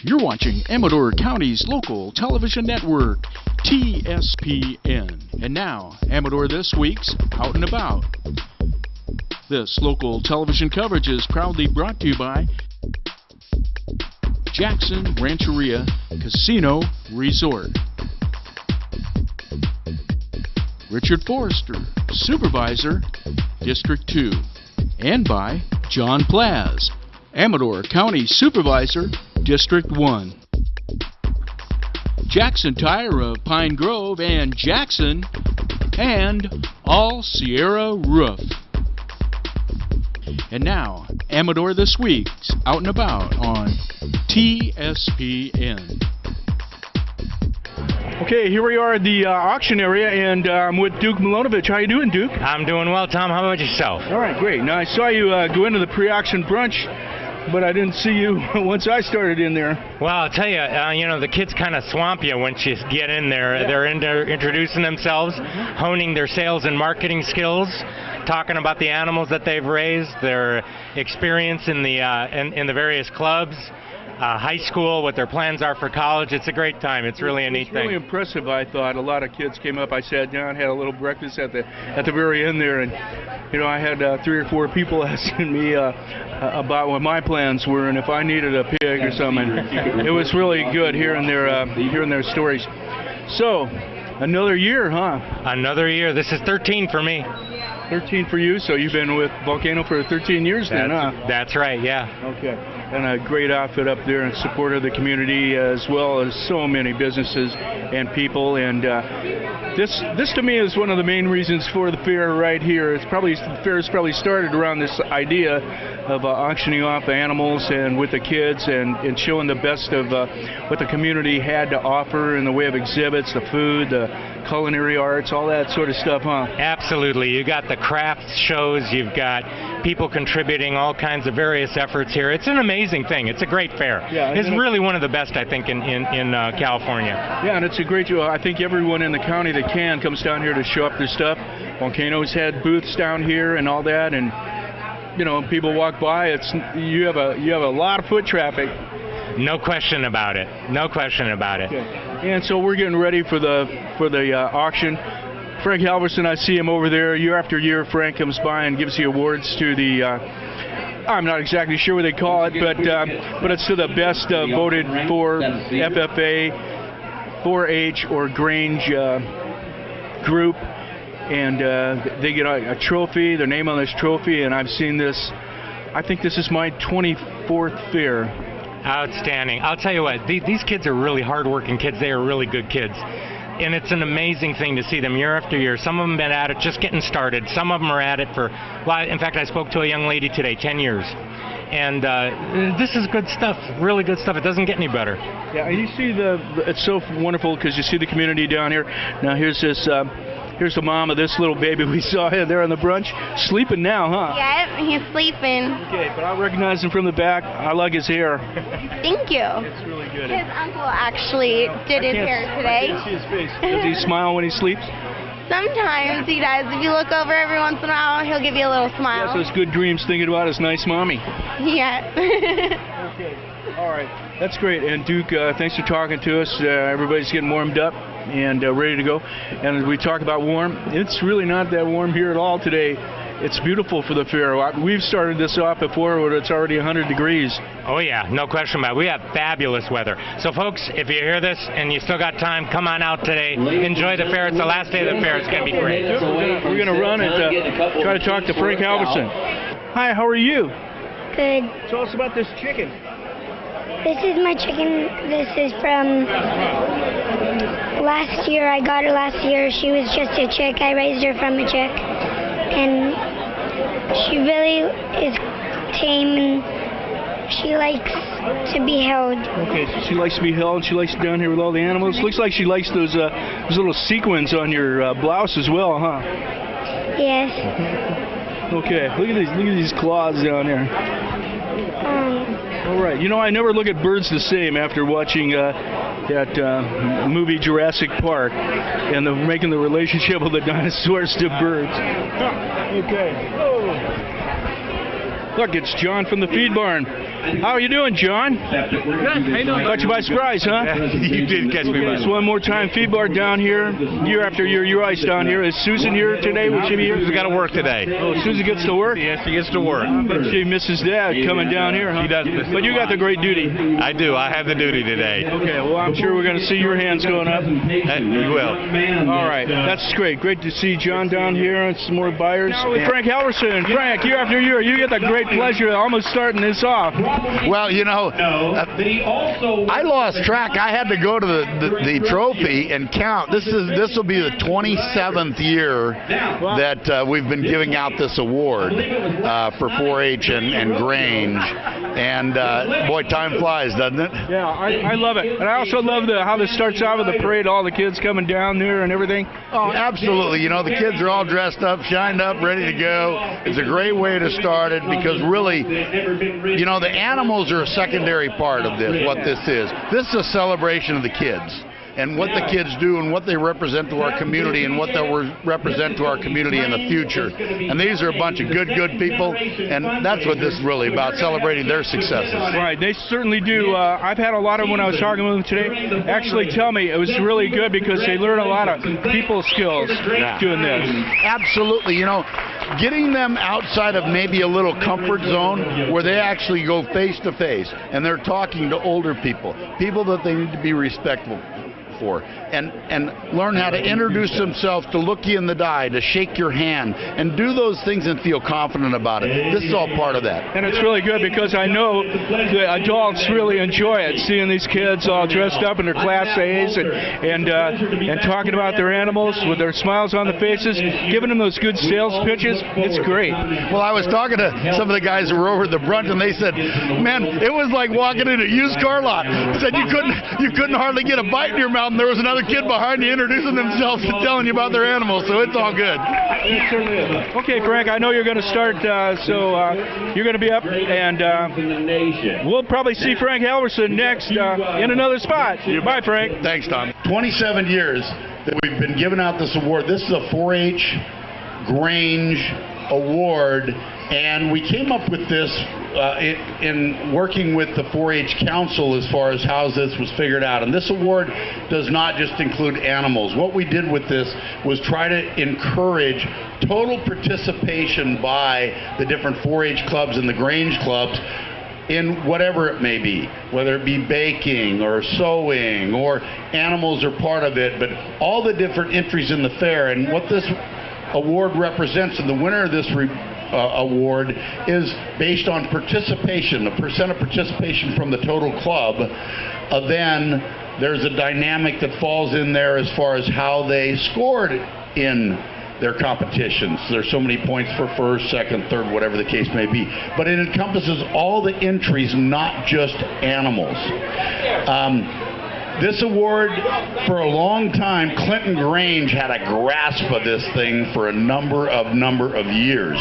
You're watching Amador County's local television network, TSPN. And now, Amador This Week's Out and About. This local television coverage is proudly brought to you by Jackson Rancheria Casino Resort, Richard Forrester, Supervisor, District 2, and by John Plaz, Amador County Supervisor, District 1. Jackson Tire of Pine Grove and Jackson, and All Sierra Roof. And now, Amador This Week's Out and About on TSPN. Okay, here we are at the auction area, and I'm with Duke Milonovich. How you doing, Duke? I'm doing well, Tom. How about yourself? All right, great. Now, I saw you go into the pre-auction brunch, but I didn't see you once I started in there. Well, I'll tell you, the kids kind of swamp you once you get in there. Yeah. They're introducing themselves, honing their sales and marketing skills, talking about the animals that they've raised, their experience in the various clubs, high school, what their plans are for college. It's a great time. It's really a neat thing. It's really impressive, I thought. A lot of kids came up. I sat down, had a little breakfast at the very end there, and I had 3 or 4 people asking me about what my plans were and if I needed a pig or something. It was really good hearing their stories. So, another year, huh? Another year. This is 13 for me. 13 for you, so you've been with Volcano for 13 years then, huh? That's right, yeah. Okay. And a great outfit up there in support of the community, as well as so many businesses and people. And this to me is one of the main reasons for the fair right here. The fair's probably started around this idea of auctioning off animals and with the kids and showing the best of what the community had to offer in the way of exhibits, the food, the culinary arts, all that sort of stuff, huh? Absolutely. You got the crafts shows, you've got people contributing all kinds of various efforts here. It's an amazing thing. It's a great fair. Yeah, it's really one of the best, I think, in California. Yeah, and it's a great deal. I think everyone in the county that can comes down here to show up their stuff. Volcano's had booths down here and all that, and people walk by. You have a lot of foot traffic. No question about it. No question about it. Okay. And so we're getting ready for the auction. Frank Halverson, I see him over there. Year after year, Frank comes by and gives the awards to the, I'm not exactly sure what they call it, but it's to the best voted for FFA, 4-H, or Grange group. And they get a trophy, their name on this trophy, and I've seen this. I think this is my 24th fair. Outstanding. I'll tell you what, these kids are really hardworking kids. They are really good kids. And it's an amazing thing to see them year after year. Some of them have been at it just getting started. Some of them are at it for, in fact, I spoke to a young lady today, 10 years. And this is good stuff, really good stuff. It doesn't get any better. Yeah, and you see it's so wonderful because you see the community down here. Now here's this. Here's the mom of this little baby we saw there on the brunch. Sleeping now, huh? Yeah, he's sleeping. Okay, but I recognize him from the back. I like his hair. Thank you. It's really good. His uncle actually did his hair today. I can't see his face. Does he smile when he sleeps? Sometimes he does. If you look over every once in a while, he'll give you a little smile. Yeah, so it's good dreams thinking about his nice mommy. Yeah. Okay. All right. That's great. And Duke, thanks for talking to us. Everybody's getting warmed up and ready to go. And as we talk about warm, it's really not that warm here at all today. It's beautiful for the fair. We've started this off before where it's already 100 degrees. Oh, yeah, no question about it. We have fabulous weather. So, folks, if you hear this and you still got time, come on out today. Enjoy the fair. It's the last day of the fair. It's going to be great. We're going to run and try to talk to Frank Halverson. Hi, how are you? Good. Tell us about this chicken. This is my chicken. This is from last year. I got her last year. She was just a chick. I raised her from a chick. And she really is tame and she likes to be held. Okay, so she likes to be held. She likes to be down here with all the animals. Looks like she likes those little sequins on your blouse as well, huh? Yes. Okay, look at these claws down there. All right, I never look at birds the same after watching that movie Jurassic Park and making the relationship of the dinosaurs to birds. Okay. Oh. Look, it's John from the feed barn. How are you doing, John? Good. How you doing? Caught you by surprise, huh? You did catch me by Just one more time. Feed bar down here. Year after year, you're ice down here. Is Susan here today? Will she be here? Susan got to work today. Oh, Susan gets to work? Yes, she gets to work. But she misses Dad coming down here, huh? She does. But you got the great duty. I do. I have the duty today. Okay, well, I'm sure we're going to see your hands going up. You will. All right, that's great. Great to see John down here and some more buyers. Now with Frank Halverson. Frank, year after year, you get the great pleasure of almost starting this off. Well, you know, I lost track. I had to go to the trophy and count. This will be the 27th year that we've been giving out this award for 4-H and Grange. And boy, time flies, doesn't it? Yeah, I love it. And I also love how this starts out with the parade, all the kids coming down there and everything. Oh, absolutely. You know, the kids are all dressed up, shined up, ready to go. It's a great way to start it because really, you know, the animals are a secondary part of this, what this is. This is a celebration of the kids and what the kids do and what they represent to our community and what they represent to our community in the future. And these are a bunch of good people, and that's what this is really about, celebrating their successes. Right, they certainly do. I've had a lot of, when I was talking with them today, actually tell me it was really good because they learn a lot of people skills doing this. Absolutely. You know, getting them outside of maybe a little comfort zone where they actually go face to face and they're talking to older people that they need to be respectful for, and learn how to introduce themselves, to look you in the eye, to shake your hand, and do those things and feel confident about it. This is all part of that. And it's really good because I know the adults really enjoy it, seeing these kids all dressed up in their Class A's and talking about their animals with their smiles on the faces, giving them those good sales pitches. It's great. Well, I was talking to some of the guys who were over at the brunch, and they said, man, it was like walking in a used car lot. Said you couldn't hardly get a bite in your mouth, and there was another kid behind you introducing themselves and telling you about their animals, so it's all good. It certainly is. Okay, Frank, I know you're going to start, so you're going to be up, and we'll probably see Frank Halverson next in another spot. Bye, Frank. Thanks, Tom. 27 years that we've been giving out this award. This is a 4-H Grange award, and we came up with this in working with the 4-H Council as far as how this was figured out. And this award does not just include animals. What we did with this was try to encourage total participation by the different 4-H clubs and the Grange clubs in whatever it may be, whether it be baking or sewing or animals are part of it, but all the different entries in the fair. And what this award represents, and the winner of this award is based on participation, the percent of participation from the total club. Then there's a dynamic that falls in there as far as how they scored in their competitions. There's so many points for first, second, third, whatever the case may be. But it encompasses all the entries, not just animals. This award, for a long time, Clinton Grange had a grasp of this thing for a number of years.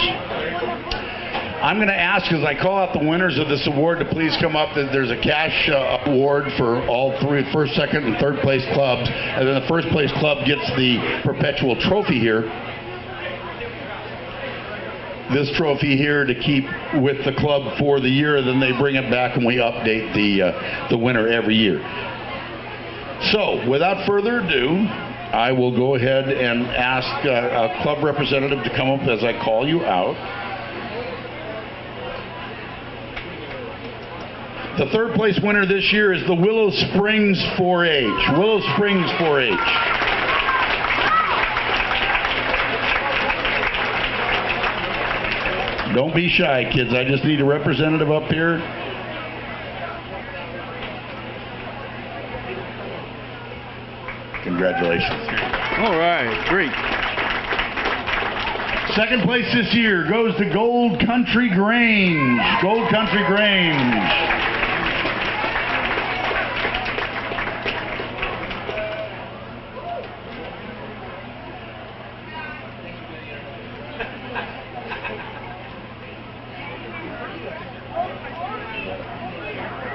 I'm going to ask, as I call out the winners of this award, to please come up. There's a cash award for all three, first, second, and third place clubs. And then the first place club gets the perpetual trophy here. This trophy here to keep with the club for the year, then they bring it back and we update the winner every year. So, without further ado, I will go ahead and ask a club representative to come up as I call you out. The third place winner this year is the Willow Springs 4-H. Willow Springs 4-H. Don't be shy, kids. I just need a representative up here. Congratulations. All right, great. Second place this year goes to Gold Country Grange. Gold Country Grange.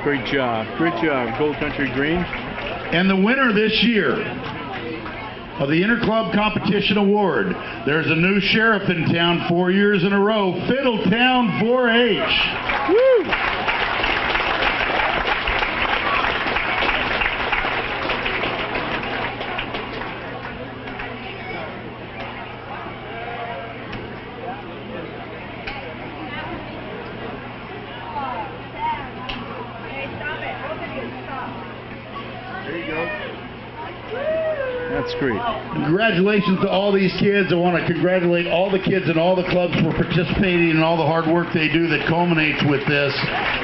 Great job, Gold Country Grange. And the winner this year of the Interclub Competition Award, there's a new sheriff in town 4 years in a row, Fiddletown 4-H. Woo! There you go. That's great. Congratulations to all these kids. I want to congratulate all the kids and all the clubs for participating and all the hard work they do that culminates with this.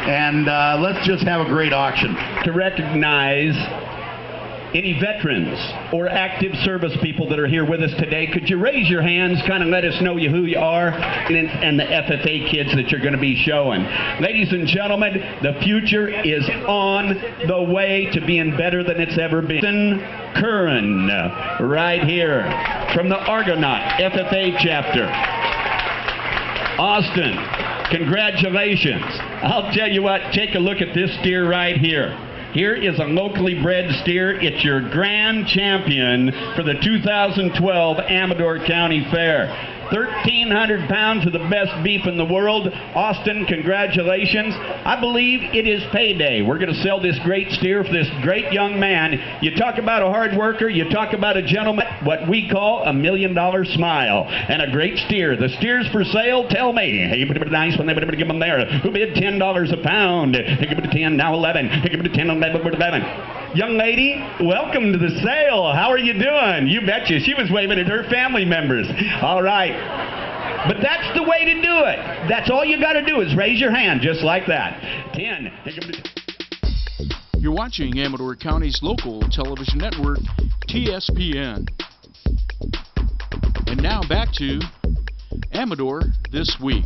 And let's just have a great auction. To recognize any veterans or active service people that are here with us today, could you raise your hands, kind of let us know who you are, and the FFA kids that you're going to be showing. Ladies and gentlemen, the future is on the way to being better than it's ever been. Curran, right here, from the Argonaut FFA chapter. Austin, congratulations. I'll tell you what, take a look at this steer right here. Here is a locally bred steer. It's your grand champion for the 2012 Amador County Fair. 1,300 pounds of the best beef in the world. Austin, congratulations. I believe it is payday. We're going to sell this great steer for this great young man. You talk about a hard worker, you talk about a gentleman, what we call $1 million smile, and a great steer. The steer's for sale, tell me. Hey, nice when they would give them there. Who bid $10 a pound? They give it to 10, now 11. They give it to 10, 11. Young lady, welcome to the sale. How are you doing? You betcha. She was waving at her family members. All right. But that's the way to do it. That's all you got to do is raise your hand just like that. 10. You're watching Amador County's local television network, TSPN. And now back to Amador This Week.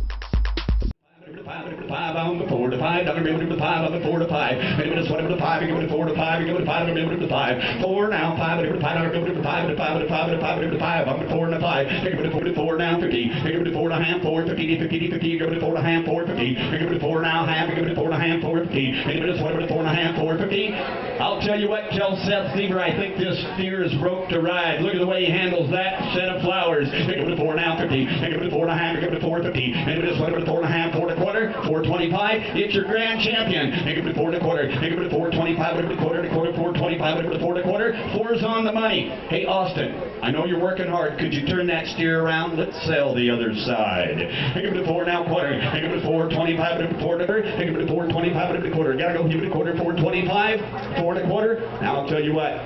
$5 on the 4 to 5, $5 on the 4 to 5. Maybe it's 1 to 5, you go to 4 to 5, you go to 5, you go to 5. 4 now, 5 to 5, go to 5 to 5 to 5 to 5 to 5. I'm to 4 and a 5. Take it to 4 now, 50. Take it to 4 and a half, 4, 50, 50, 50. You go to 4 and a half, 4, 50. Take it to 4 now, half. You go to 4 and a half, 4, 50. Maybe it's 1 to 4 and a half, 4, 50. I'll tell you what, tell Seth Seaver, I think this steer is broke to ride. Look at the way he handles that set of flowers. Take it to 4 now, 50. Take it to 4 and a half, you go to 4, 50. Maybe it's 1 to 4 and a half, 4 and a quarter, 425. It's your grand champion. Make it to 4 and a quarter. Make it to 425. Make it to quarter to quarter. 425. Make it to 4 and a quarter. 4's on the money. Hey Austin, I know you're working hard. Could you turn that steer around? Let's sell the other side. Make it to 4 now quarter. Make it to 425. Make it to 4 and a quarter. Make it to 425. Make it to quarter. Gotta go give it a quarter. 425. 4 and a quarter. Now I'll tell you what.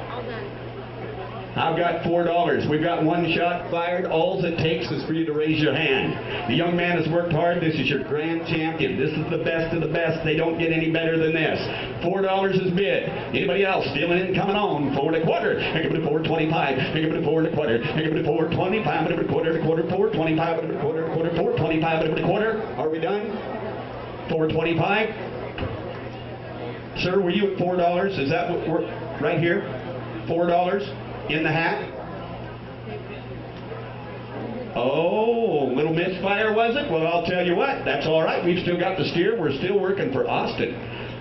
I've got $4. We've got one shot fired. All it takes is for you to raise your hand. The young man has worked hard. This is your grand champion. This is the best of the best. They don't get any better than this. $4 is bid. Anybody else stealing in, coming on? 4 and a quarter. Make it to 425. Make it to 4 and a quarter. Make it to 425. Make it to quarter to quarter. 425. Make it to quarter to quarter. 425. Make it to quarter. Are we done? 425. Sir, were you at $4? Is that what we're right here? $4 in the hat? Oh, little misfire was it? Well, I'll tell you what, that's all right. We've still got the steer. We're still working for Austin.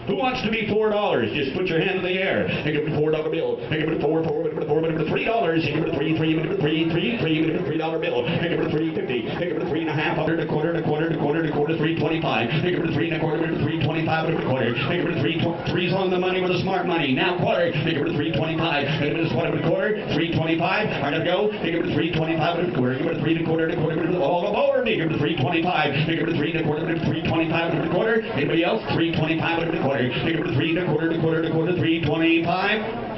Who wants to be $4? Just put your hand in the air. Take it to $4 bill. Take it to $4, $4, $4, $3. Take it to $3, $3, $3, $3, $3, $3 bill. Take it to $3.50. Take it to $3 and a half, $1 and a quarter, and a quarter, and a quarter, and a quarter, $3.25. Take it to $3 and a quarter, and $3.25, and a quarter. Take it to $3's on the money with the smart money. Now quarter. Take it to $3.25. Take it to $1 and a quarter, $3.25. I gotta go. Take it to $3.25 and a quarter. Give it to $3 and a quarter, and a quarter, all aboard. Take it to $3.25. Take it to $3 and a quarter, and $3.25 and a quarter. Anybody else? $3.25 and a quarter. Take it to 3 and a quarter, $3.25.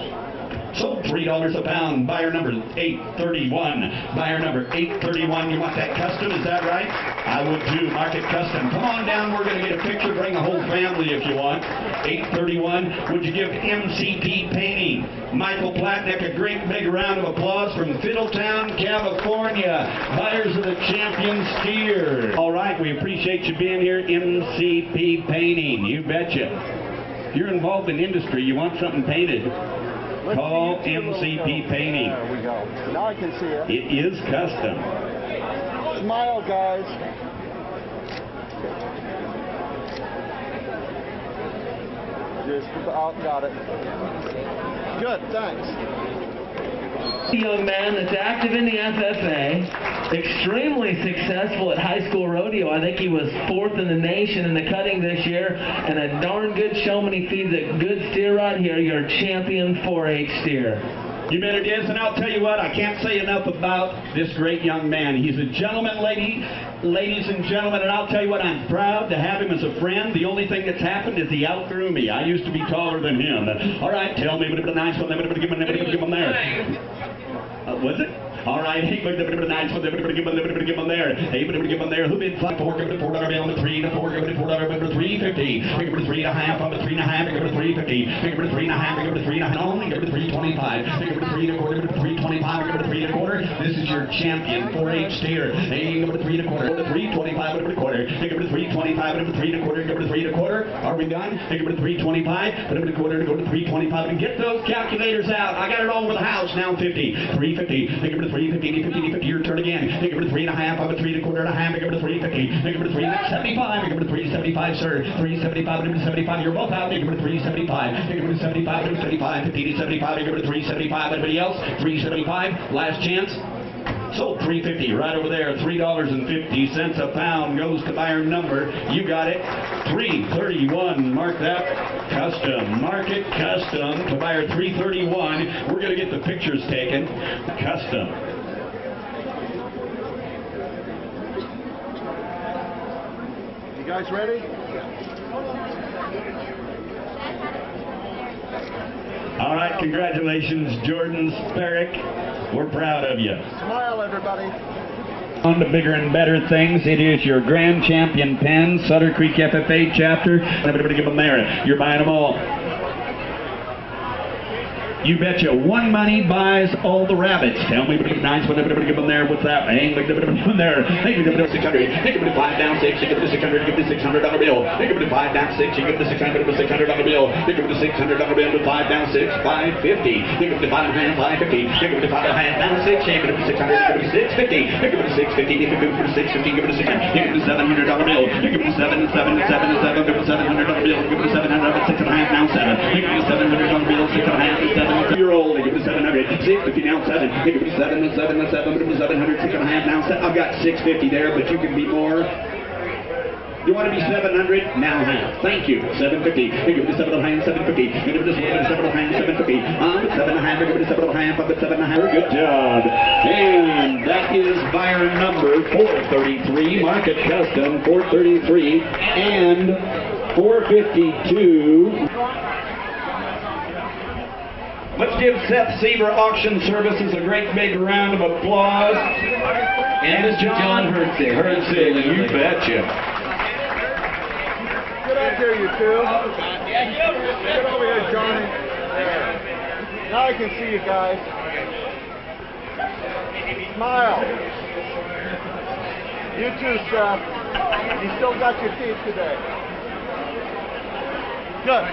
Sold $3 a pound. Buyer number 831. Buyer number 831. You want that custom? Is that right? I would too. Mark it custom. Come on down. We're going to get a picture. Bring the whole family if you want. 831. Would you give MCP Painting, Michael Platnick, a great big round of applause from Fiddletown, California. Buyers of the champion steer. All right. We appreciate you being here. MCP Painting. You betcha. If you're involved in industry, you want something painted, call MCP Painting. There we go. Now I can see it. It is custom. Smile, guys. Just about got it. Good, thanks. A young man that's active in the FFA, extremely successful at high school rodeo. I think he was 4th in the nation in the cutting this year, and a darn good showman. He feeds a good steer right here, your champion 4-H steer. You bet it is, and I'll tell you what, I can't say enough about this great young man. He's a gentleman, lady. ladies and gentlemen, and I'll tell you what, I'm proud to have him as a friend. The only thing that's happened is he outgrew me. I used to be taller than him. All right, tell me, but a nice one, give him there. Was it? All right, hey, but a nice one, give him there. Hey, but give him there. Who bid $4, give it $4 on the 3 to 4, give it $4, give it $3.50. Give it $3.50 on the 3.5, give it $3.50. Give it $3.50, give it $3.50 only, give it $3.25. Give it $3.25, give it $3.25, give it $3.25. This is your champion, 4-H steer. Hey, give it $3.25, give it $3.25, give it $3.25. Give it $3.25, give it $3.25, give it $3.25. Are we done? Give it $3.25, give it $3.25, go to $3.25, and get those calculators out. I got it all over the house now. 50, $3.50. Give it $3.50, your turn again. Give it a 3.5, I'm a 3.25.5, give it a $3.50. Give it a $3.75, give it a $3.75, sir. $3.75, give it a $75. You're both out. Give it a $3.75. Give it a $75, give it a $75. 50 to $75, give it a $3.75. Anybody else? $3.75. Last chance. Sold $3.50 right over there. $3.50 a pound goes to buyer number. You got it. $3.31. Mark that. Custom. Mark it custom to buyer $3.31. We're going to get the pictures taken. Custom. You guys ready? All right. Congratulations, Jordan Sparrick. We're proud of you. Smile, everybody. On to bigger and better things. It is your grand champion pen, Sutter Creek FFA chapter. Everybody give them there. You're buying them all. You betcha one money buys all the rabbits. Tell me, nice one. Everybody give them there. What's that? Hang, give them there. Hey, give them 600. Hey, give them 5 down 6. You give them 600. Give them $600 bill. Hey, give them 5 down 6. You give them $600 bill. Hey, give them $600 bill with 5 down 6. 550. Hey, give them 5 and 550. Hey, give them 5 and down 6. Hey, give them 600. Give them 650. Hey, give them 650. Give them 650. Give them 600. Hey, give them $700 bill. Hey, give them 7 and 7 and 7 and 7. Give them $700 bill. Give them 700. 6 and a half down 7. Hey, give them $700 bill. 6 and a half and 7. 3-year-old. Give me 700, 650 now 7. Give me 7 and 7 and 7. Give me 700, 6 and a half now 7. I've got 650 there, but you can be more. You want to be 700? Now half. Thank you. 750. Give me 7 and a half, 750. Give me 7 and a half, 750. 7 and a half. Give me 7 and a half. 7 and a half. Good job. And that is buyer number 433. Market custom 433 and 452. Let's give Seth Seaver Auction Services a great big round of applause. And John Hertzig. You betcha. Get up here, you two. Get over here, Johnny. Now I can see you guys. Smile. You too, Seth. You still got your teeth today. Good.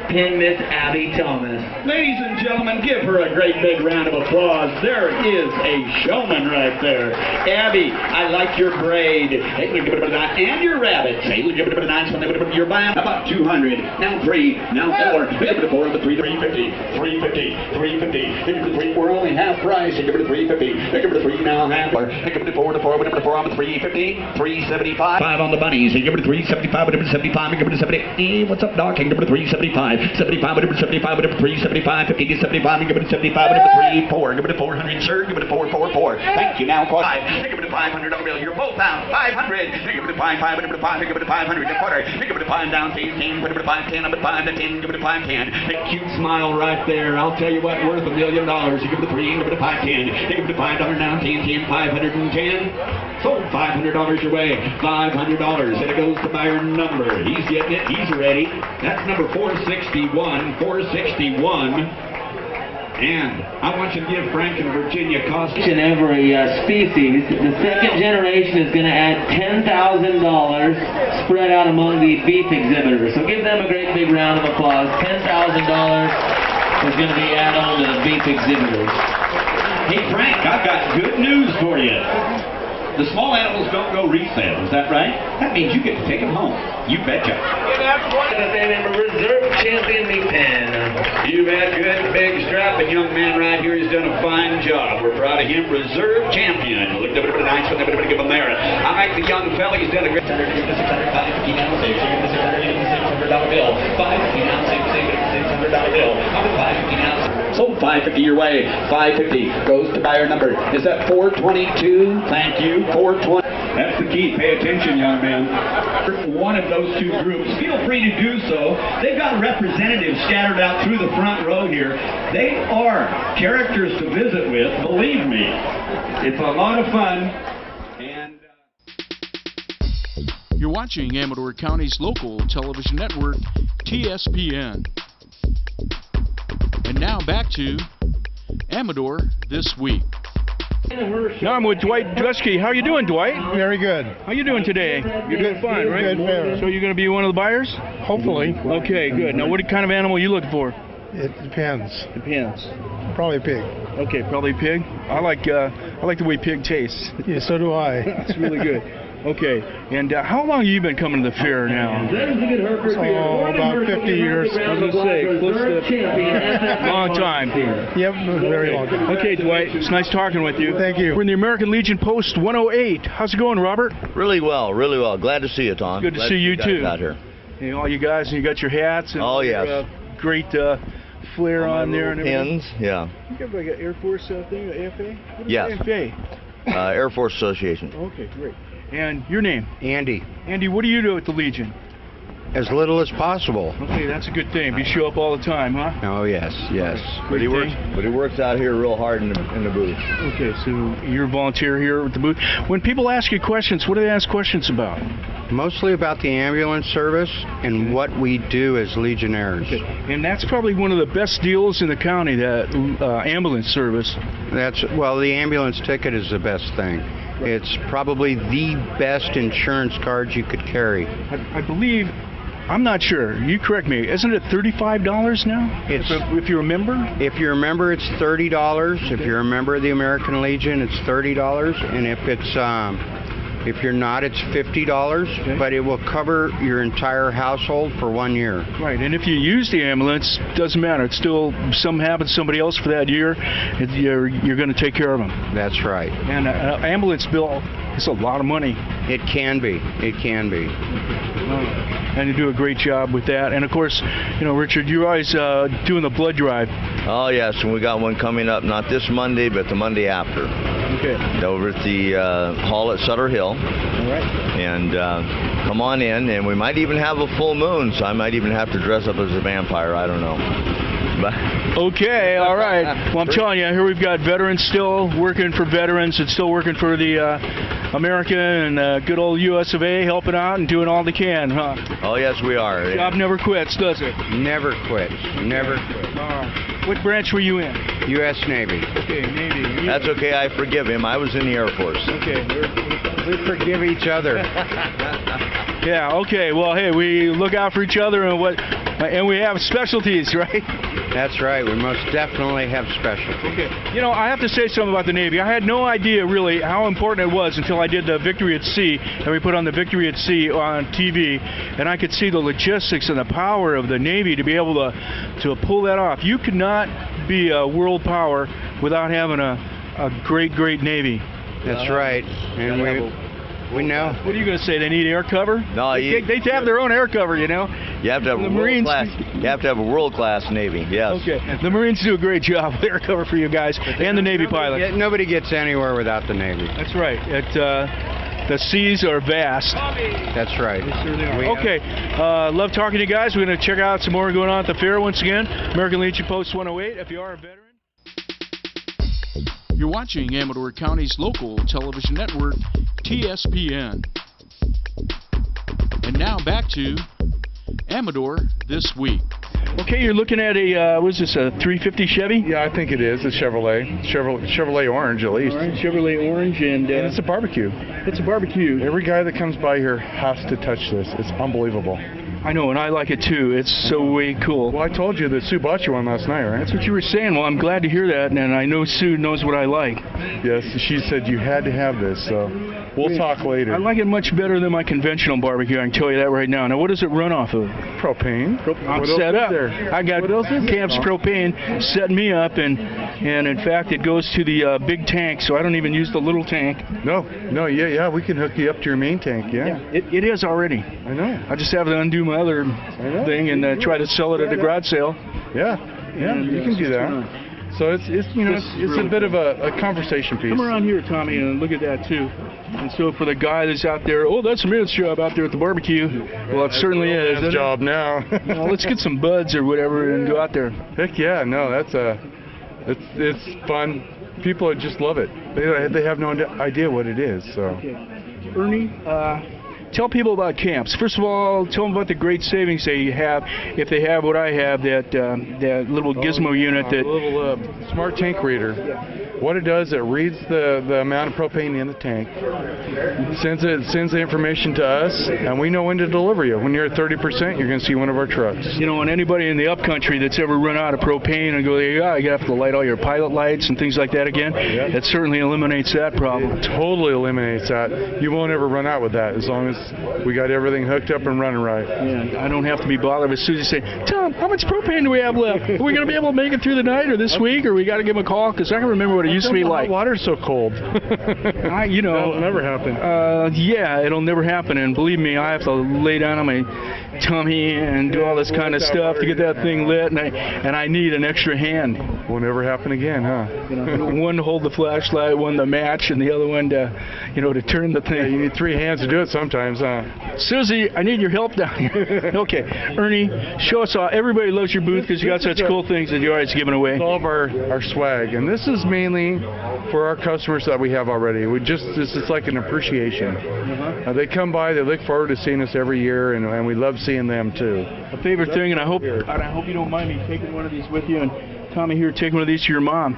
Pin Miss Abby Thomas. Ladies and gentlemen, give her a great big round of applause. There is a showman right there. Abby, I like your braid. Hey, give it a nice, and your rabbits. Hey, give it a nice one. You're buying about 200. Now 3. Now 4. Give it a 4 on the 3. 350. 350. 350. Give it a 3. We're only half price. Give it a 350. Give it a 3 now half. Give it a 4 to 4. Give it a 4 on the 350. 375. 5 on the bunnies. Give it a 375. Give it a 75. Give it a 70. Hey, what's up, Doc? Give it a 375. 75, 75, 375, 50 to 75, give it a 75, give it a 3, 4, give it a 400, sir, give it a 4, 4, 4. Thank you. Now, 5. Give it a $500 bill. You're both out. 500. Give it a 5, 5, give it a 5, give it a 500, a quarter. Give it a 5 down, 10, 10, put it a 5, 10, up at 5 to 10, give it a 5, 10. A cute smile right there. I'll tell you what, worth $1 million. You give it a 3, give it a 5, 10. Give it a $5 down, 10, 10, 510. Sold $500 your way. $500. And it goes to buyer number. He's getting it. He's ready. That's number 461. 461. And I want you to give Frank and Virginia cost. Each and every species. The second generation is going to add $10,000 spread out among the beef exhibitors. So give them a great big round of applause. $10,000 is going to be added on to the beef exhibitors. Hey Frank, I've got good news for you. The small animals don't go resale, is that right? That means you get to take them home. You betcha. Reserve champion meat pen. You've had good, big, strapping young man right here. He's done a fine job. We're proud of him. Reserve champion. Look at the nice one. Everybody give him there. I like the young fella. He's done a great job. Give the $600 bill. $600 bill. Sold $550 your way. $550 goes to buyer number. Is that 422? Thank you. 420. That's the key. Pay attention, young man. One of those two groups, feel free to do so. They've got representatives scattered out through the front row here. They are characters to visit with, believe me. It's a lot of fun. And You're watching Amador County's local television network, TSPN. And now back to Amador This Week. Now I'm with Dwight Dusky. How you doing, Dwight? Very good. How you doing today? You're doing fine, right? Good. So you're going to be one of the buyers? Hopefully. Okay, good. Now what kind of animal are you looking for? It depends. Depends. Probably pig. Okay, probably pig. I like the way pig tastes. Yeah, so do I. It's really good. Okay, and how long have you been coming to the fair now? About 50 years. I was going to say, close to long time. Yep, very long time. Okay, Dwight, it's nice talking with you. Thank you. We're in the American Legion Post 108. How's it going, Robert? Really well, really well. Glad to see you, Tom. Good to Glad see you guys too. Out here. Hey, all you guys, and you got your hats and Oh, your, yes. Great flair on there and everything. Pins, yeah. You got like an Air Force thing, an AFA? What is Yes. AFA? Air Force Association. Okay, great. And your name? Andy. Andy, what do you do at the Legion? As little as possible. Okay, that's a good thing. You show up all the time, huh? Oh, yes. But he works out here real hard in the booth. Okay, so you're a volunteer here at the booth. When people ask you questions, what do they ask questions about? Mostly about the ambulance service and what we do as Legionnaires. Okay. And that's probably one of the best deals in the county, that ambulance service. The ambulance ticket is the best thing. It's probably the best insurance card you could carry. I believe, I'm not sure, you correct me, isn't it $35 now? If you're a member? If you're a member, it's $30. Okay. If you're a member of the American Legion, it's $30. And if you're not, it's $50. Okay. But it will cover your entire household for 1 year. Right, and if you use the ambulance, doesn't matter. It's still, something happens to somebody else for that year, you're going to take care of them. That's right. And an ambulance bill is a lot of money. It can be. It can be. And you do a great job with that. And of course, Richard, you're always doing the blood drive. Oh, yes, and we got one coming up, not this Monday, but the Monday after. Okay. Over at the hall at Sutter Hill. All right. And come on in, and we might even have a full moon, so I might even have to dress up as a vampire. I don't know. Okay, all right. Well, I'm telling you, here we've got veterans still working for veterans and still working for the America and good old US of A, helping out and doing all they can, huh? Oh, yes, we are. Job never quits, does it? Never quits. Never quits. What branch were you in? U.S. Navy. Okay, Navy. That's okay, I forgive him. I was in the Air Force. Okay. We forgive each other. Yeah, okay. Well, hey, we look out for each other and we have specialties, right? That's right. We most definitely have specialties. Okay. I have to say something about the Navy. I had no idea really how important it was until I did the Victory at Sea, and we put on the Victory at Sea on TV, and I could see the logistics and the power of the Navy to be able to pull that off. You could not be a world power without having a great Navy. That's right. And we know. What are you going to say? They need air cover? No, they have their own air cover, You have to have a world-class Navy. Yes. Okay. The Marines do a great job with air cover for you guys and the Navy pilots. Nobody gets anywhere without the Navy. That's right. The seas are vast. That's right. They certainly are. Okay. Love talking to you guys. We're going to check out some more going on at the fair once again. American Legion Post 108. If you are a veteran. You're watching Amador County's local television network, TSPN. And now back to Amador This Week. Okay, you're looking at a, what is this, a 350 Chevy? Yeah, I think it is. A Chevrolet orange, at least. All right, Chevrolet orange, and it's a barbecue. It's a barbecue. Every guy that comes by here has to touch this. It's unbelievable. I know, and I like it too. It's so way cool. Well, I told you that Sue bought you one last night, right? That's what you were saying. Well, I'm glad to hear that, and I know Sue knows what I like. Yes, she said you had to have this, so we'll talk later. I like it much better than my conventional barbecue, I can tell you that right now. Now, what does it run off of? Propane. I'm set up. I got Camp's propane setting me up, and in fact, it goes to the big tank, so I don't even use the little tank. No, yeah, we can hook you up to your main tank, yeah. It is already. I know. I just have to undo my other thing and try to sell it at a garage sale. Yeah, you can do that. So it's it's really a bit of a conversation piece. Come around here, Tommy, and look at that too. And so for the guy that's out there, oh, that's a man's job out there at the barbecue. Well, it certainly is. Man's job now. Well, let's get some buds or whatever and go out there. Heck yeah, no, it's fun. People just love it. They have no idea what it is. So, Ernie, tell people about camps. First of all, tell them about the great savings they have if they have what I have, that little gizmo unit, that little smart tank reader. What it does, it reads the amount of propane in the tank, sends the information to us, and we know when to deliver you. When you're at 30%, you're going to see one of our trucks. You know, and anybody in the upcountry that's ever run out of propane and go, yeah, you have to light all your pilot lights and things like that again, that certainly eliminates that problem. It totally eliminates that. You won't ever run out with that as long as we got everything hooked up and running right. Yeah, I don't have to be bothered as soon as you say, Tom, how much propane do we have left? Are we going to be able to make it through the night or this week, or we got to give them a call? Because I can remember what it used to be like. Water's so cold. That'll never happen. Yeah, it'll never happen. And believe me, I have to lay down on my tummy and do all this kind of stuff to get that thing lit, and I need an extra hand. Will never happen again, huh? One to hold the flashlight, one to match, and the other one to turn the thing. Yeah, you need 3 hands to do it sometimes, huh? Susie, I need your help down here. Okay, Ernie, show us all. Everybody loves your booth because you got such cool things that you're always giving away. All of our swag, and this is mainly for our customers that we have already. This is like an appreciation. They come by, they look forward to seeing us every year, and we love seeing them too. A favorite thing, and I hope you don't mind me taking one of these with you, and Tommy here, take one of these to your mom.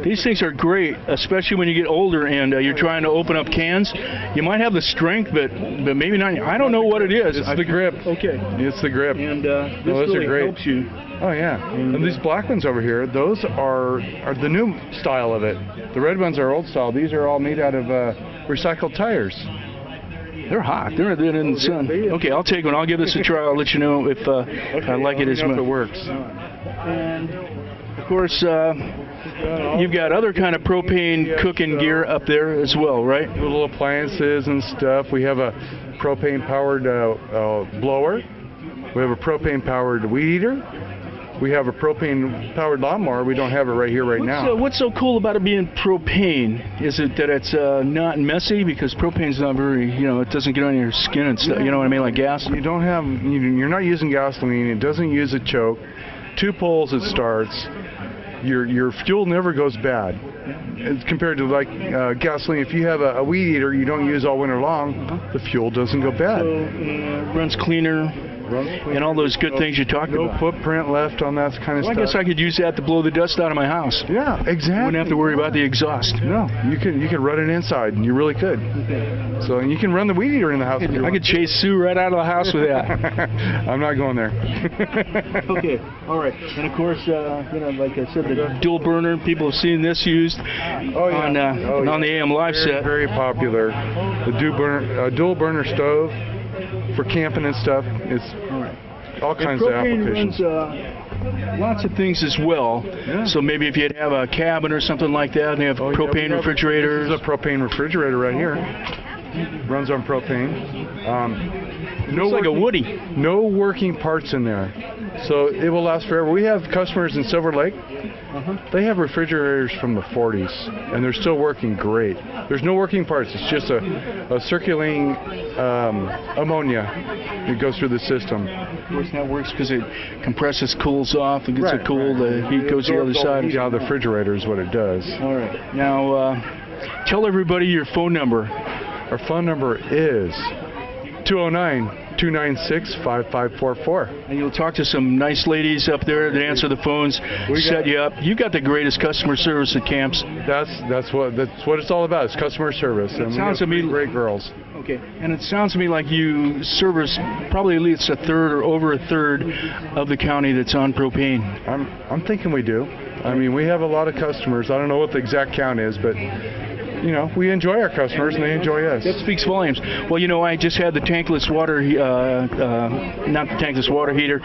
These things are great, especially when you get older and you're trying to open up cans. You might have the strength, but maybe not. I don't know what it is. It's the grip. Okay. It's the grip. And this really are great. helps you. Oh yeah, and these black ones over here, those are the new style of it. The red ones are old style. These are all made out of recycled tires. They're hot. They're in the sun. Okay, I'll take one. I'll give this a try. I'll let you know if I like it as much. If it works. And of course, you've got other kind of propane cooking gear up there as well, right? Little appliances and stuff. We have a propane-powered blower. We have a propane-powered weed eater. We have a propane-powered lawnmower. We don't have it right here now. What's so cool about it being propane? Is it that it's not messy? Because propane's not very, it doesn't get on your skin and stuff. You know what I mean, like gas? You don't have, you're not using gasoline. It doesn't use a choke. 2 poles it starts. Your fuel never goes bad. It's compared to like gasoline. If you have a weed eater you don't use all winter long, the fuel doesn't go bad. So it runs cleaner. And all those good things you talked about. No footprint left on that kind of stuff. I guess I could use that to blow the dust out of my house. Yeah, exactly. Wouldn't have to worry about the exhaust. No, you can run it inside, and you really could. So you can run the weed eater in the house. I could chase Sue right out of the house with that. I'm not going there. Okay, all right. And of course, like I said, the dual burner. People have seen this used on the AM Live set. Very popular. The dual burner stove. For camping and stuff, it's all kinds of applications. Runs, lots of things as well. Yeah. So maybe if you'd have a cabin or something like that, and they have propane refrigerators. This is a propane refrigerator right here. Runs on propane. Looks like a Woody. No working parts in there, so it will last forever. We have customers in Silver Lake. They have refrigerators from the 40s, and they're still working great. There's no working parts. It's just a circulating ammonia that goes through the system. Of course, that works because it compresses, cools off, and gets it cool. The heat goes the other side. Yeah, the refrigerator is what it does. All right. Now, tell everybody your phone number. Our phone number is 209-296-5544. And you'll talk to some nice ladies up there that answer the phones, set you up. You've got the greatest customer service at camps. That's what it's all about. It's customer service. It sounds to me great girls. Okay, and it sounds to me like you service probably at least a third or over a third of the county that's on propane. I'm thinking we do. I mean, we have a lot of customers. I don't know what the exact count is, but we enjoy our customers and they enjoy us. That speaks volumes. Well, I just had the tankless water, not the tankless water heater,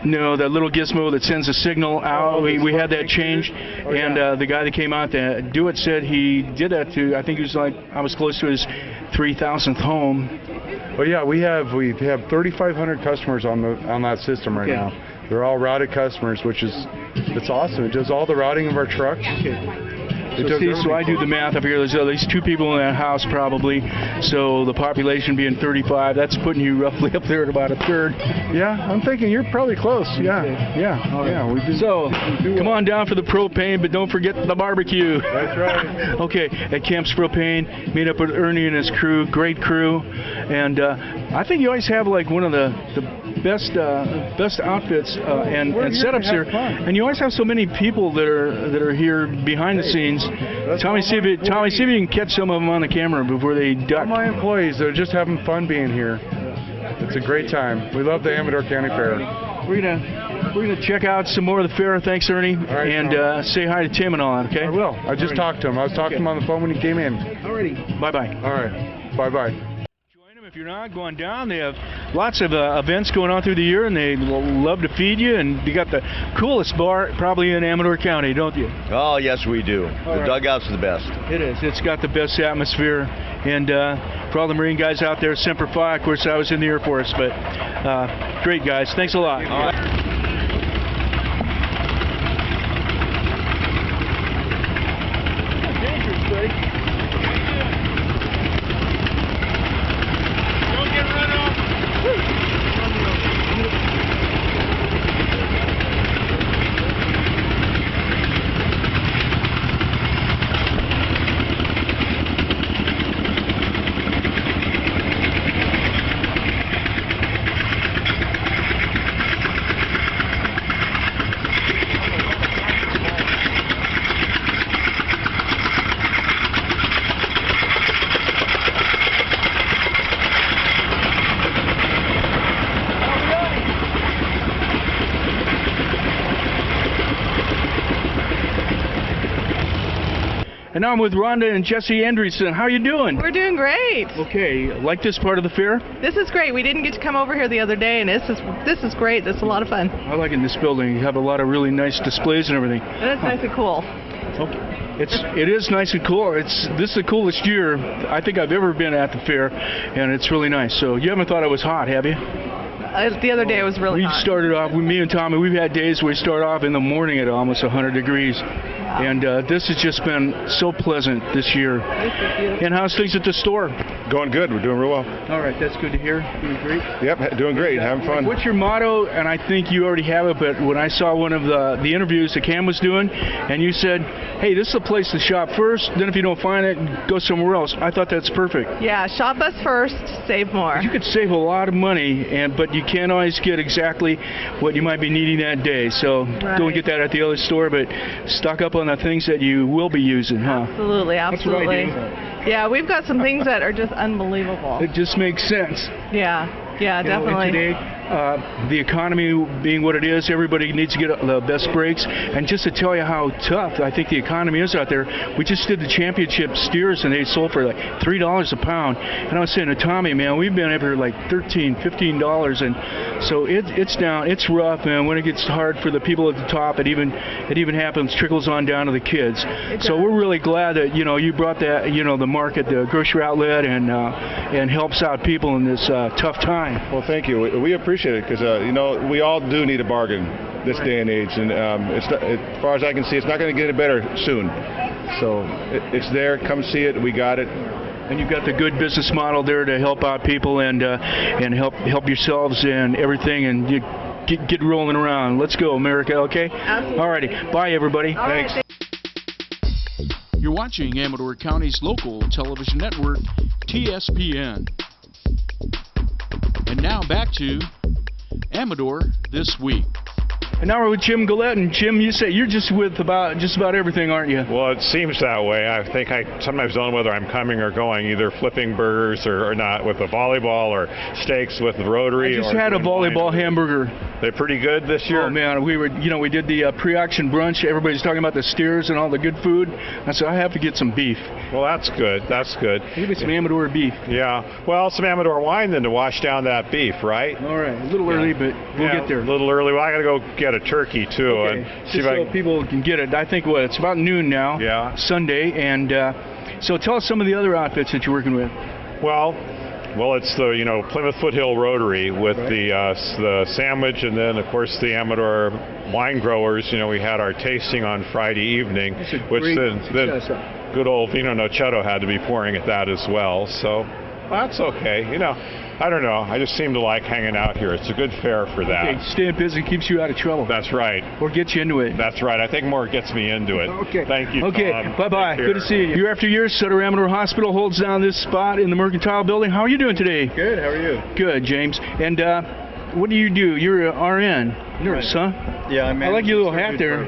no, the little gizmo that sends a signal out. We had that changed, and the guy that came out to do it said he did that to, I think he was I was close to his 3,000th home. Well, yeah, we have 3,500 customers on that system right now. They're all routed customers, which is it's awesome. It does all the routing of our trucks. So I do the math up here. There's at least 2 people in that house probably. So the population being 35, that's putting you roughly up there at about a third. Yeah, I'm thinking you're probably close. Yeah, yeah. We do. So come on down for the propane, but don't forget the barbecue. That's right. Okay, at Camps Propane, meet up with Ernie and his crew. Great crew, and I think you always have like one of the best outfits and setups here, and you always have so many people that are here behind the scenes. Tommy, see if you can catch some of them on the camera before they duck. My employees, they're just having fun being here. It's a great time. We love the Amador County Fair. We're gonna check out some more of the fair. Thanks, Ernie, right, and say hi to Tim and all that. Okay. I will. I just talked to him. I was talking to him on the phone when he came in. Alrighty. Bye bye. All right. Bye bye. If you're not going down, they have lots of events going on through the year, and they love to feed you. And you got the coolest bar probably in Amador County, don't you? Oh, yes, we do. The dugout's the best. It is. It's got the best atmosphere. And for all the Marine guys out there, Semper Fi. Of course, I was in the Air Force, but great guys. Thanks a lot. All right. And now I'm with Rhonda and Jesse Andreessen. How are you doing? We're doing great. Okay, like this part of the fair? This is great. We didn't get to come over here the other day, and this is great. This is a lot of fun. I like in this building. You have a lot of really nice displays and everything. And it's nice and cool. Okay. It is nice and cool. This is the coolest year I think I've ever been at the fair, and it's really nice. So you haven't thought it was hot, have you? The other day it was really hot. We started off, me and Tommy, we've had days where we start off in the morning at almost 100 degrees. Wow. And this has just been so pleasant this year. This is beautiful. And how's things at the store? Going good. We're doing real well. All right, that's good to hear. Doing great? Yep, doing great. Having fun. What's your motto? And I think you already have it, but when I saw one of the interviews that Cam was doing, and you said, hey, this is a place to shop first, then if you don't find it, go somewhere else. I thought that's perfect. Yeah, shop us first, save more. You could save a lot of money, but you can't always get exactly what you might be needing that day. So go and get that at the other store, but stock up on the things that you will be using, huh? Absolutely, absolutely. That's what I do. Yeah, we've got some things that are just unbelievable. It just makes sense. Yeah, definitely. Today, the economy being what it is, everybody needs to get the best breaks. And just to tell you how tough I think the economy is out there, we just did the championship steers and they sold for like $3 a pound. And I was saying to Tommy, man, we've been over like $13, $15, and so it's down. It's rough, man. When it gets hard for the people at the top, it even happens, trickles on down to the kids. So we're really glad that you brought that the market, the grocery outlet, and helps out people in this tough time. Well, thank you. We appreciate it because we all do need a bargain this day and age, and it's not, as far as I can see, it's not going to get any better soon. So it's there. Come see it. We got it. And you've got the good business model there to help out people and help yourselves and everything, and you get rolling around. Let's go, America. Okay. Absolutely. All righty. Bye, everybody. All Thanks. Right. You're watching Amador County's local television network, TSPN. And now back to Amador This Week. And now we're with Jim Gillette. And Jim, you say you're just with just about everything, aren't you? Well, it seems that way. I think I sometimes don't know whether I'm coming or going, either flipping burgers or not, with the volleyball, or steaks with the Rotary. I just had a volleyball hamburger. They're pretty good this year. Oh man, we did the pre-auction brunch. Everybody's talking about the steers and all the good food. I said I have to get some beef. Well, that's good. That's good. Maybe some Amador beef. Yeah. Well, some Amador wine then to wash down that beef, right? All right. A little early, but we'll get there. A little early. Well, I got to go get a turkey too, okay. and see if so people can get it. I think it's about noon now. Yeah. Sunday, and so tell us some of the other outfits that you're working with. Well, Well, it's the Plymouth Foothill Rotary with the sandwich, and then of course the Amador wine growers. We had our tasting on Friday evening, which then good old Vino Nocchetto had to be pouring at that as well. So that's okay. I don't know. I just seem to like hanging out here. It's a good fare for that. Okay, staying busy keeps you out of trouble. That's right. Or gets you into it. That's right. I think more gets me into it. Okay. Thank you, Okay, Tom. bye-bye. Good to see you. Year after year, Sutter Amador Hospital holds down this spot in the Mercantile Building. How are you doing today? Good. How are you? Good, James. And what do? You're an RN nurse, huh? Yeah, I like your little hat there.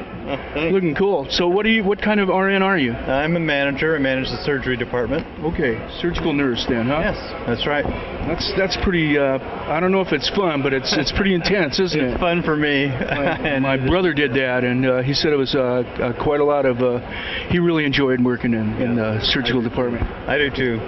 Looking cool. So what kind of RN are you? I'm a manager. I manage the surgery department. Okay, surgical nurse then, huh? Yes, that's right. That's pretty. I don't know if it's fun, but it's pretty intense, isn't it? It's fun for me. My brother did that, and he said it was quite a lot of. He really enjoyed working in the surgical department. I do too.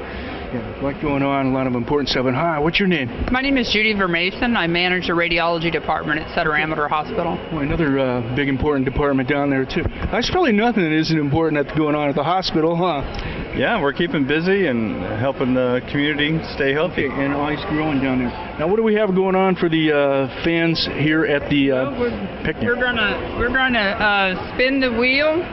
Yeah, a lot going on, a lot of important stuff. And hi, what's your name? My name is Judy Vermason. I manage the radiology department at Sutter Amador Hospital. Well, another big important department down there too. There's probably nothing that isn't important that's going on at the hospital, huh? Yeah, we're keeping busy and helping the community stay healthy. Okay, and ice growing down there. Now, what do we have going on for the fans here at the picnic? We're gonna spin the wheel.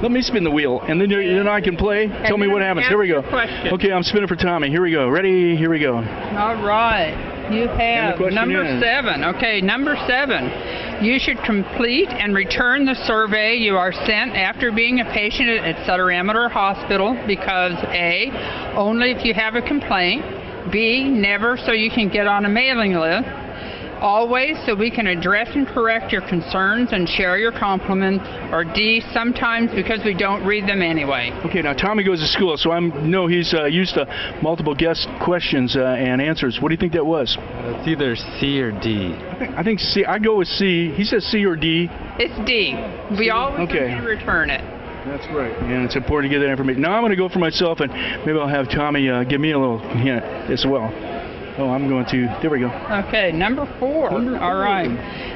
Let me spin the wheel, and then I can play. Tell me what happens. Here we go. Question. Okay, I'm spinning for Tommy. Here we go. Ready? Here we go. All right. You have number 7. Okay, number 7. You should complete and return the survey you are sent after being a patient at Sutter Amador Hospital because A, only if you have a complaint, B, never so you can get on a mailing list, always so we can address and correct your concerns and share your compliments, or D, sometimes because we don't read them anyway. Okay, now Tommy goes to school, so I know he's used to multiple guest questions and answers. What do you think that was? It's either C or D. I think C. I go with C. He says C or D. It's D. We always okay. Return it. That's right. And it's important to get that information. Now I'm going to go for myself, and maybe I'll have Tommy give me a little hint as well. Oh, I'm going to. There we go. Okay, number 4. All right.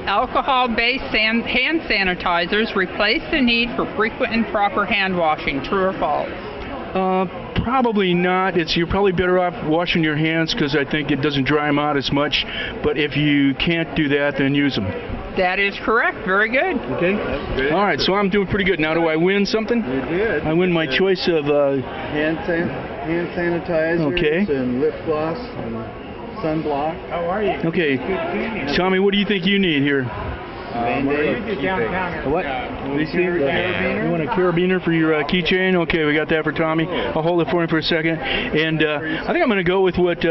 Alcohol-based hand sanitizers replace the need for frequent and proper hand washing. True or false? Probably not. You're probably better off washing your hands because I think it doesn't dry them out as much. But if you can't do that, then use them. That is correct. Very good. Okay. Good. All right. So I'm doing pretty good. Now, do I win something? You did. I win my choice of hand sanitizers and lip gloss and sunblock. How are you? Okay. Tommy, what do you think you need here? What? You want a carabiner for your keychain? Okay, we got that for Tommy. I'll hold it for him for a second. And I think I'm going to go with what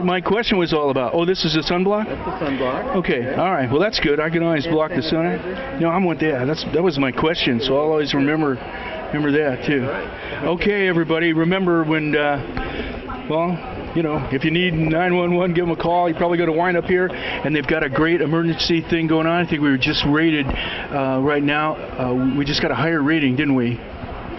my question was all about. Oh, this is a sunblock? That's a sunblock. Okay, all right. Well, that's good. I can always block the sun. No, I'm with that. That was my question, so I'll always remember that too. Okay, everybody. Remember when, if you need 911, give them a call. You probably go to Wind Up here, and they've got a great emergency thing going on. I think we were just rated right now. We just got a higher rating, didn't we?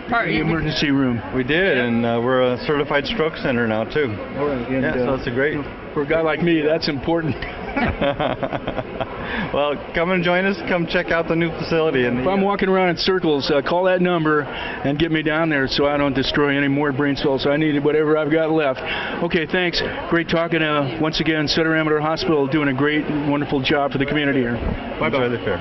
The emergency room. We did, and we're a certified stroke center now, too. All right. And, so it's a great... For a guy like me, that's important. Well, come and join us. Come check out the new facility. If I'm walking around in circles, call that number and get me down there so I don't destroy any more brain cells. I need whatever I've got left. Okay, thanks. Great talking. Once again, Sutter Amador Hospital doing a great, wonderful job for the community here. Bye-bye. Enjoy the fair.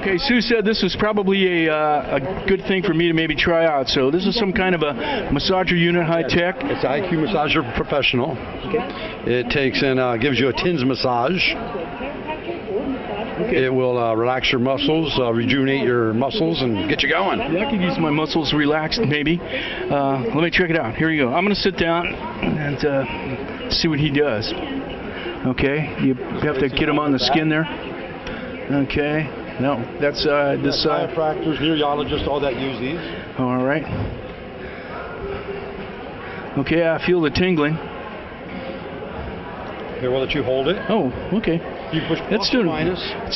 Okay, Sue said this was probably a good thing for me to maybe try out. So this is some kind of a massager unit, high-tech. It's IQ Massager Professional. Okay. It takes and gives you a TENS massage. Okay. It will relax your muscles, rejuvenate your muscles, and get you going. Yeah, I could use my muscles relaxed, maybe. Let me check it out. Here you go. I'm going to sit down and see what he does. Okay. You have to get him on the skin there. Okay. No, that's this side. Chiropractors, neurologists, all that use these. All right. Okay, I feel the tingling. Here, we'll let you hold it. Oh, okay. You push it's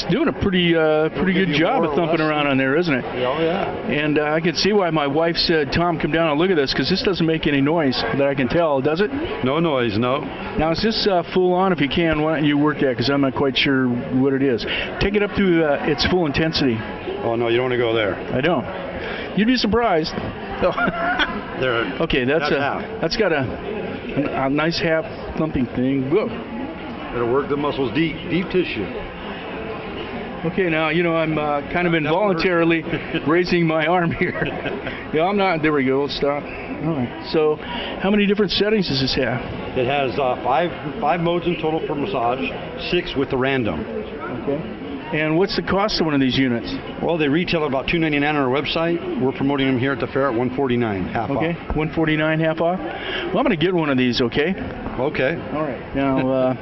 doing a pretty good job of thumping around on there, isn't it? Oh, yeah. And I can see why my wife said, Tom, come down and look at this, because this doesn't make any noise that I can tell, does it? No noise, no. Now, is this full on? If you can, why don't you work that, because I'm not quite sure what it is. Take it up to its full intensity. Oh, no, you don't want to go there. I don't. You'd be surprised. There. Okay, that's got a A nice half thumping thing. Whoa. It'll work the muscles deep tissue. Okay, now, I'm kind of involuntarily raising my arm here. Yeah, I'm not. There we go. Let's stop. All right. So, how many different settings does this have? It has five modes in total for massage, 6 with the random. Okay. And what's the cost of one of these units? Well, they retail at about $2.99 on our website. We're promoting them here at the fair at $149, half off. Okay, $149, half off. Well, I'm going to get one of these, okay? Okay. All right. Now,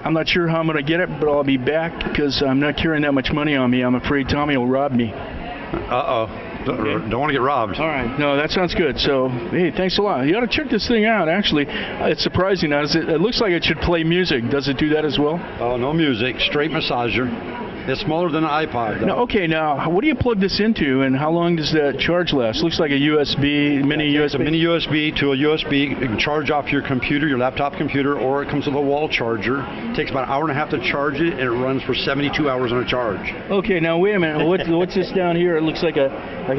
I'm not sure how I'm going to get it, but I'll be back because I'm not carrying that much money on me. I'm afraid Tommy will rob me. Uh-oh. Don't want to get robbed. All right. No, that sounds good. So, hey, thanks a lot. You ought to check this thing out, actually. It's surprising. It looks like it should play music. Does it do that as well? Oh, no music. Straight massager. It's smaller than an iPod, though. Now, okay, now, what do you plug this into, and how long does that charge last? Looks like a USB, mini USB. It's a mini USB to a USB. You can charge off your computer, your laptop computer, or it comes with a wall charger. It takes about an hour and a half to charge it, and it runs for 72 hours on a charge. Okay, now, wait a minute. What's this down here? It looks like an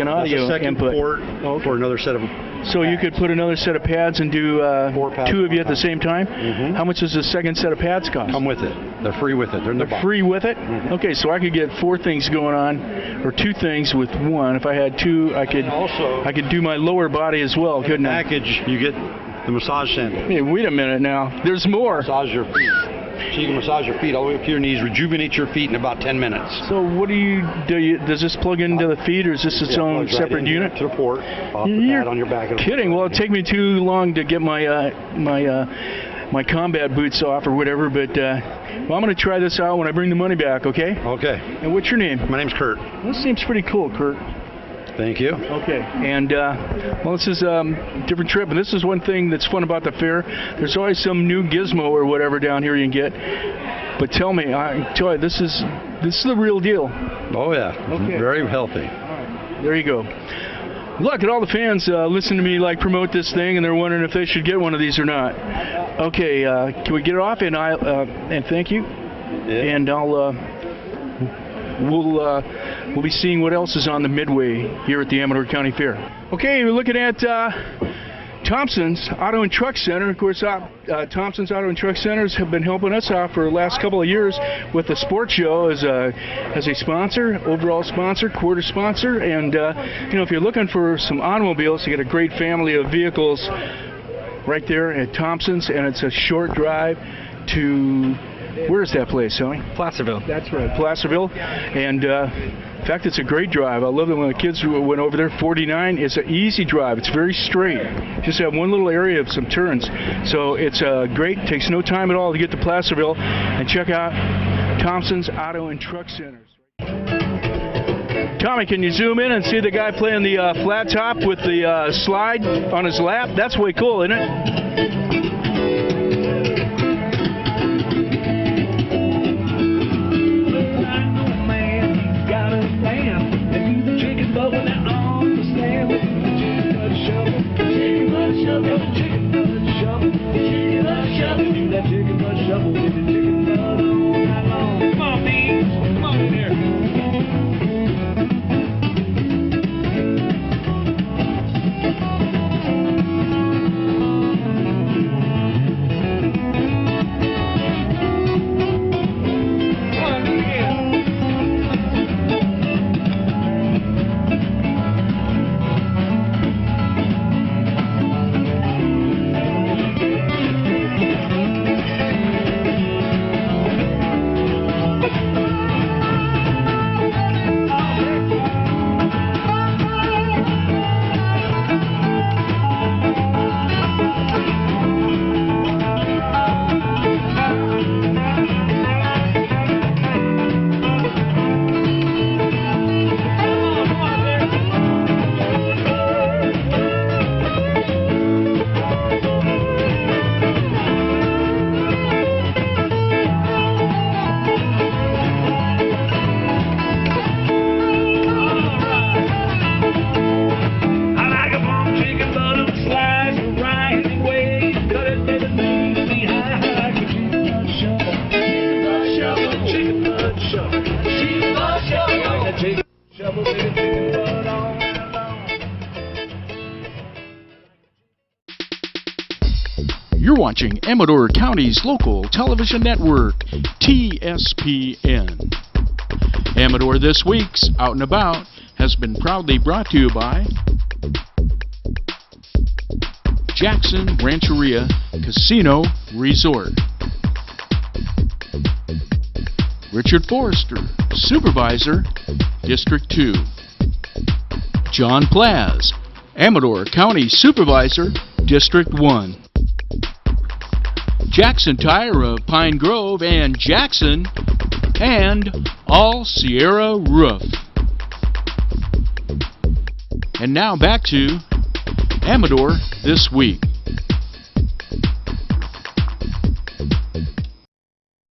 audio That's a second input. port for another set of So you could put another set of pads and do 2 of you at the same time? Mm-hmm. How much does the second set of pads cost? Come with it. They're free with it. They're in the box. Free with it? Mm-hmm. Okay, so I could get 4 things going on, or 2 things with one. If I had 2, I could do my lower body as well, couldn't I? Package, you get the massage sandal. Hey, wait a minute now. There's more. Massage your feet. So you can massage your feet all the way up to your knees, rejuvenate your feet in about 10 minutes. So what do? Does this plug into the feet, or is this its own separate unit? To the port, off the pad on your back. Kidding. Well, it'd take me too long to get my my combat boots off or whatever, but well, I'm going to try this out when I bring the money back, okay? Okay. And what's your name? My name's Kurt. This seems pretty cool, Kurt. Thank you. Okay, and well, this is a different trip, and this is one thing that's fun about the fair. There's always some new gizmo or whatever down here you can get. But tell me, I tell you, this is the real deal. Oh yeah, okay. Very healthy. All right, there you go. Look at all the fans listen to me promote this thing, and they're wondering if they should get one of these or not. Okay, can we get it off? And and thank you. Yeah. And we'll be seeing what else is on the midway here at the Amador County Fair. Okay, we're looking at Thompson's Auto and Truck Center. Of course, Thompson's Auto and Truck Centers have been helping us out for the last couple of years with the sports show as a sponsor, overall sponsor, quarter sponsor. And if you're looking for some automobiles, you get a great family of vehicles right there at Thompson's, and it's a short drive to. Where is that place, Sonny? Placerville. That's right, Placerville. And in fact, it's a great drive. I love that when the kids went over there. 49 is an easy drive. It's very straight. Just have one little area of some turns. So it's great. Takes no time at all to get to Placerville. And check out Thompson's Auto and Truck Centers. Tommy, can you zoom in and see the guy playing the flat top with the slide on his lap? That's way cool, isn't it? watching Amador County's local television network, TSPN. Amador This Week's Out and About has been proudly brought to you by Jackson Rancheria Casino Resort, Richard Forrester, Supervisor, District 2, John Plaz, Amador County Supervisor, District 1, Jackson Tire of Pine Grove and Jackson, and All Sierra Roof. And now back to Amador This Week.